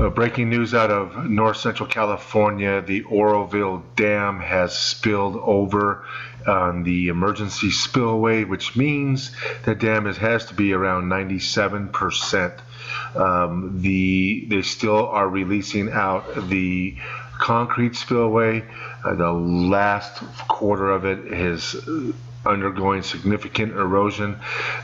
Breaking news out of north central California, the Oroville Dam has spilled over on the emergency spillway, which means the dam has to be around 97%. They still are releasing out the concrete spillway. The last quarter of it is undergoing significant erosion.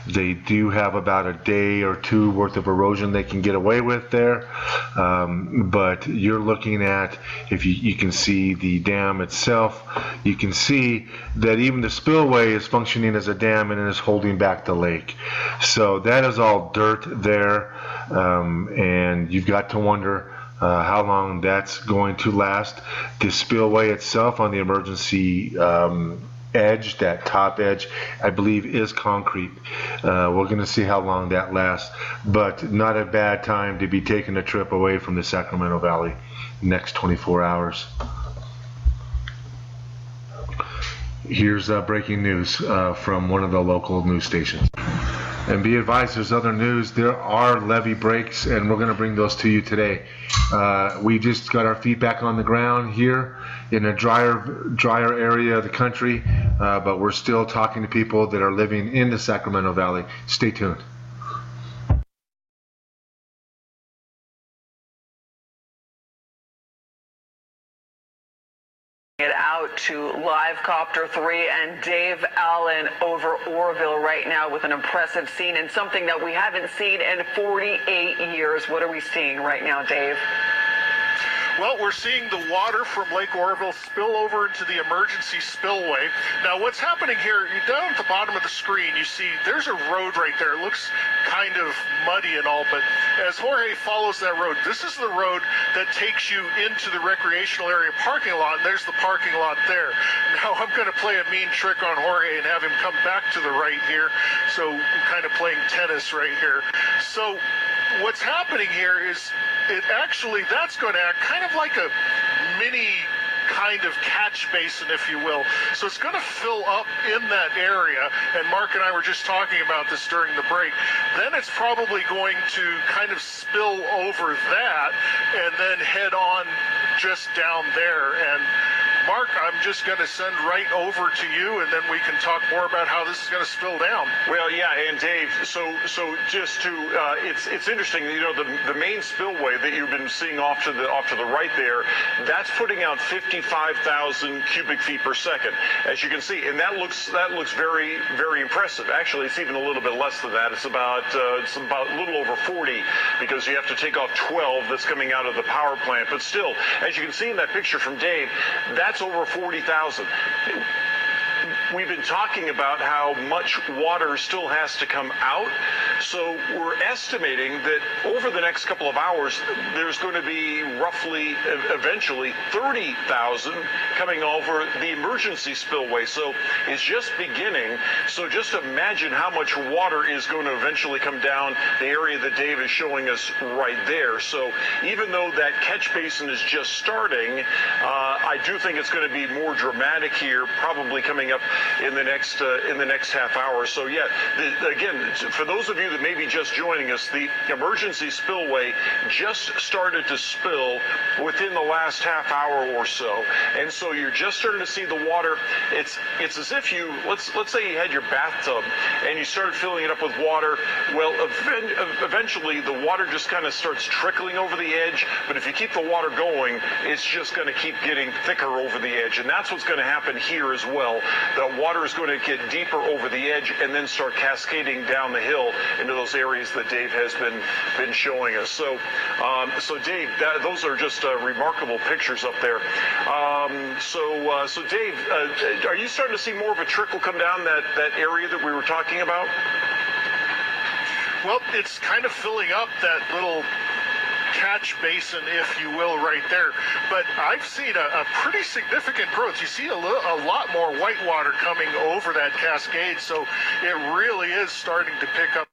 They do have about a day or two worth of erosion they can get away with there, but you're looking at, if you can see the dam itself, you can see that even the spillway is functioning as a dam and is holding back the lake. So that is all dirt there, and you've got to wonder how long that's going to last. The spillway itself on the emergency edge, that top edge, I believe is concrete. We're going to see how long that lasts, but not a bad time to be taking a trip away from the Sacramento Valley next 24 hours. Here's breaking news from one of the local news stations. And be advised, there's other news. There are levee breaks, and we're going to bring those to you today. We just got our feet back on the ground here in a drier area of the country, but we're still talking to people that are living in the Sacramento Valley. Stay tuned. It out to Live Copter 3 and Dave Allen over Oroville right now with an impressive scene and something that we haven't seen in 48 years. What are we seeing right now, Dave? Well, we're seeing the water from Lake Oroville spill over into the emergency spillway. Now, what's happening here, down at the bottom of the screen, you see there's a road right there. It looks kind of muddy and all, but as Jorge follows that road, this is the road that takes you into the recreational area parking lot, and there's the parking lot there. Now, I'm going to play a mean trick on Jorge and have him come back to the right here, so I'm kind of playing tennis right here. So what's happening here is that's going to act kind of like a mini kind of catch basin, if you will. So it's going to fill up in that area, and Mark and I were just talking about this during the break. Then it's probably going to kind of spill over that and then head on just down there. And Mark, I'm just going to send right over to you, and then we can talk more about how this is going to spill down. Well, yeah, and Dave, so just to, it's interesting, the main spillway that you've been seeing off to the right there, that's putting out 55,000 cubic feet per second, as you can see, and that looks very, very impressive. Actually, it's even a little bit less than that. It's about a little over 40, because you have to take off 12 that's coming out of the power plant. But still, as you can see in that picture from Dave, that's over 40,000. We've been talking about how much water still has to come out, so we're estimating that over the next couple of hours, there's going to be roughly, eventually, 30,000 coming over the emergency spillway. So it's just beginning. So just imagine how much water is going to eventually come down the area that Dave is showing us right there. So even though that catch basin is just starting, I do think it's going to be more dramatic here, probably coming up in the next half hour. So yeah, again, for those of you that may be just joining us, the emergency spillway just started to spill within the last half hour or so, and so you're just starting to see the water. It's as if you let's say you had your bathtub and you started filling it up with water. Well, eventually the water just kind of starts trickling over the edge, but if you keep the water going, it's just going to keep getting thicker over the edge, and that's what's going to happen here as well. The water is going to get deeper over the edge and then start cascading down the hill into those areas that Dave has been showing us. So, so Dave, those are just remarkable pictures up there. So Dave, are you starting to see more of a trickle come down that area that we were talking about? Well, it's kind of filling up that little catch basin, if you will, right there. But I've seen a pretty significant growth. You see a lot more white water coming over that cascade, so it really is starting to pick up